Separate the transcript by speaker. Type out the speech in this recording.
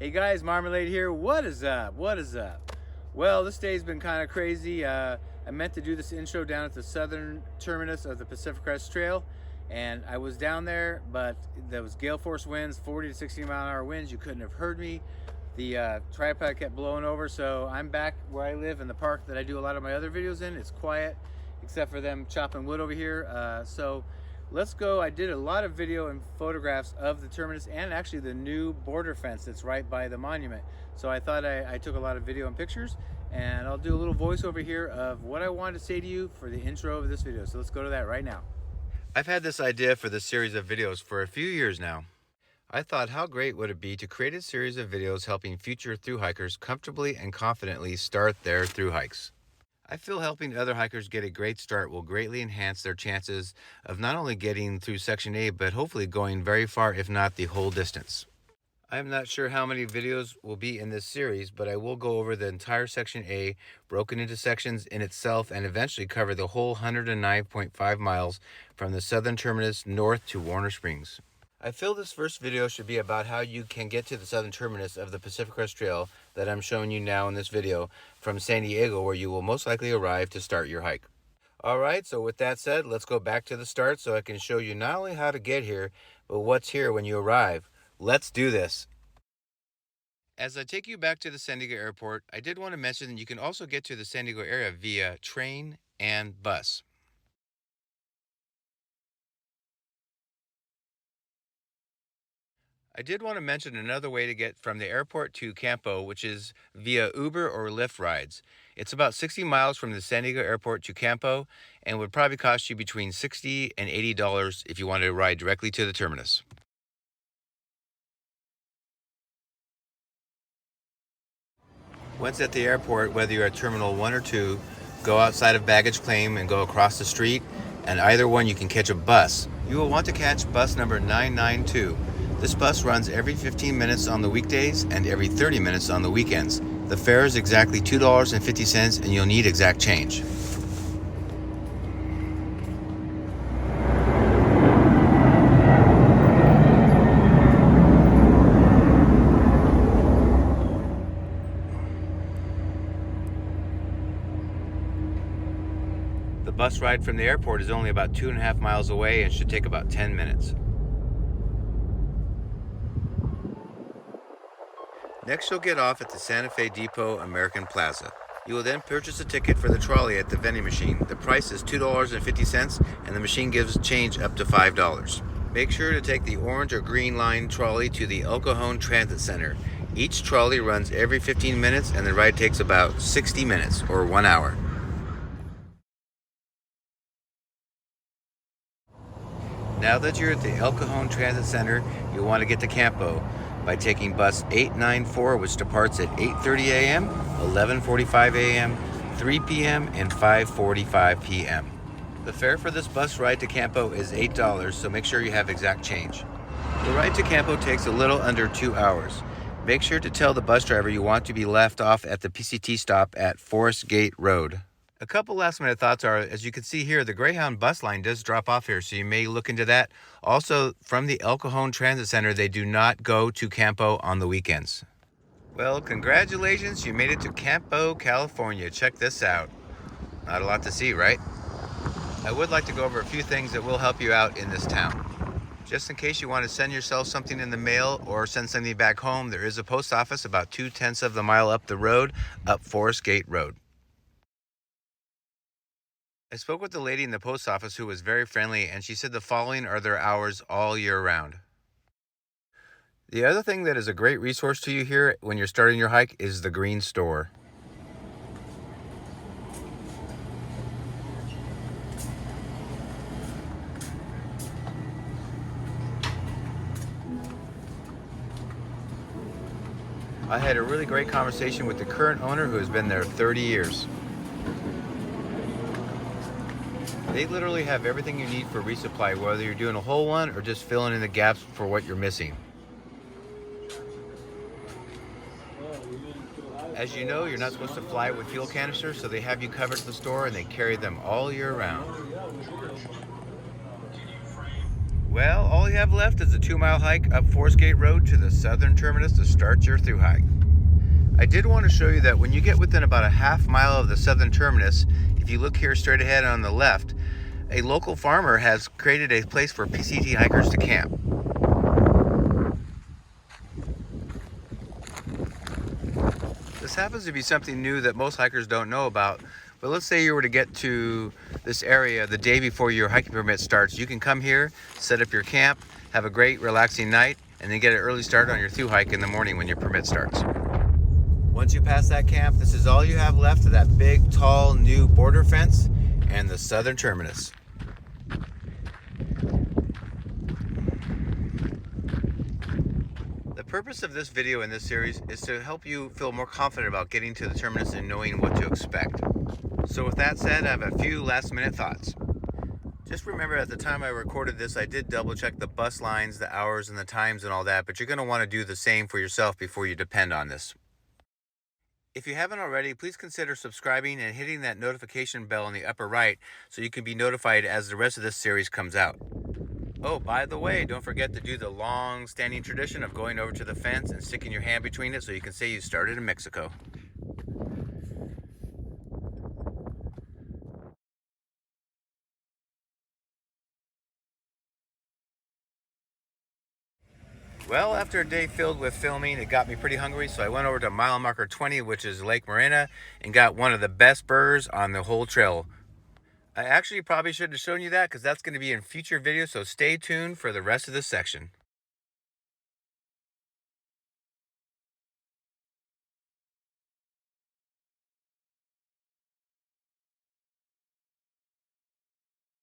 Speaker 1: Hey guys, Marmalade here. What is up? What is up? Well, this day's been kind of crazy. I meant to do this intro down at the southern terminus of the Pacific Crest Trail, and I was down there, but there was gale force winds, 40 to 60 mile an hour winds. You couldn't have heard me. The tripod kept blowing over, so I'm back where I live in the park that I do a lot of my other videos in. It's quiet, except for them chopping wood over here. So let's go. I did a lot of video and photographs of the terminus and actually the new border fence that's right by the monument. So I thought I took a lot of video and pictures, and I'll do a little voiceover here of what I wanted to say to you for the intro of this video. So let's go to that right now. I've had this idea for this series of videos for a few years now. I thought, how great would it be to create a series of videos helping future thru hikers comfortably and confidently start their thru hikes. I feel helping other hikers get a great start will greatly enhance their chances of not only getting through Section A, but hopefully going very far, if not the whole distance. I'm not sure how many videos will be in this series, but I will go over the entire Section A, broken into sections in itself, and eventually cover the whole 109.5 miles from the southern terminus north to Warner Springs. I feel this first video should be about how you can get to the southern terminus of the Pacific Crest Trail that I'm showing you now in this video from San Diego, where you will most likely arrive to start your hike. Alright, so with that said, let's go back to the start so I can show you not only how to get here, but what's here when you arrive. Let's do this. As I take you back to the San Diego airport, I did want to mention that you can also get to the San Diego area via train and bus. I did want to mention another way to get from the airport to Campo, which is via Uber or Lyft rides. It's about 60 miles from the San Diego airport to Campo and would probably cost you between $60 and $80 if you wanted to ride directly to the terminus. Once at the airport, whether you're at Terminal 1 or 2, go outside of baggage claim and go across the street, and either one you can catch a bus. You will want to catch bus number 992. This bus runs every 15 minutes on the weekdays and every 30 minutes on the weekends. The fare is exactly $2.50 and you'll need exact change. The bus ride from the airport is only about 2.5 miles away and should take about 10 minutes. Next, you'll get off at the Santa Fe Depot American Plaza. You will then purchase a ticket for the trolley at the vending machine. The price is $2.50 and the machine gives change up to $5. Make sure to take the orange or green line trolley to the El Cajon Transit Center. Each trolley runs every 15 minutes and the ride takes about 60 minutes or 1 hour. Now that you're at the El Cajon Transit Center, you'll want to get to Campo by taking bus 894, which departs at 8:30 a.m., 11:45 a.m., 3 p.m., and 5:45 p.m. The fare for this bus ride to Campo is $8, so make sure you have exact change. The ride to Campo takes a little under 2 hours. Make sure to tell the bus driver you want to be left off at the PCT stop at Forest Gate Road. A couple last minute thoughts are, as you can see here, the Greyhound bus line does drop off here, so you may look into that. Also, from the El Cajon Transit Center, they do not go to Campo on the weekends. Well, congratulations, you made it to Campo, California. Check this out. Not a lot to see, right? I would like to go over a few things that will help you out in this town. Just in case you want to send yourself something in the mail or send something back home, there is a post office about 2/10 of the mile up the road, up Forest Gate Road. I spoke with the lady in the post office who was very friendly, and she said the following are their hours all year round. The other thing that is a great resource to you here when you're starting your hike is the green store. I had a really great conversation with the current owner who has been there 30 years. They literally have everything you need for resupply, whether you're doing a whole one or just filling in the gaps for what you're missing. As you know, you're not supposed to fly with fuel canisters, so they have you covered at the store and they carry them all year round. Well, all you have left is a 2-mile hike up Forest Gate Road to the southern terminus to start your thru hike. I did want to show you that when you get within about a half mile of the southern terminus, if you look here straight ahead on the left, a local farmer has created a place for PCT hikers to camp. This happens to be something new that most hikers don't know about, but let's say you were to get to this area the day before your hiking permit starts. You can come here, set up your camp, have a great relaxing night, and then get an early start on your thru hike in the morning when your permit starts. Once you pass that camp, this is all you have left of that big, tall, new border fence and the southern terminus. The purpose of this video in this series is to help you feel more confident about getting to the terminus and knowing what to expect. So with that said, I have a few last minute thoughts. Just remember, at the time I recorded this, I did double check the bus lines, the hours and the times and all that, but you're going to want to do the same for yourself before you depend on this. If you haven't already, please consider subscribing and hitting that notification bell in the upper right so you can be notified as the rest of this series comes out. Oh, by the way, don't forget to do the long-standing tradition of going over to the fence and sticking your hand between it so you can say you started in Mexico. Well, after a day filled with filming, it got me pretty hungry, so I went over to mile marker 20, which is Lake Morena, and got one of the best burgers on the whole trail. I actually probably should have shown you that because that's going to be in future videos, so stay tuned for the rest of this section.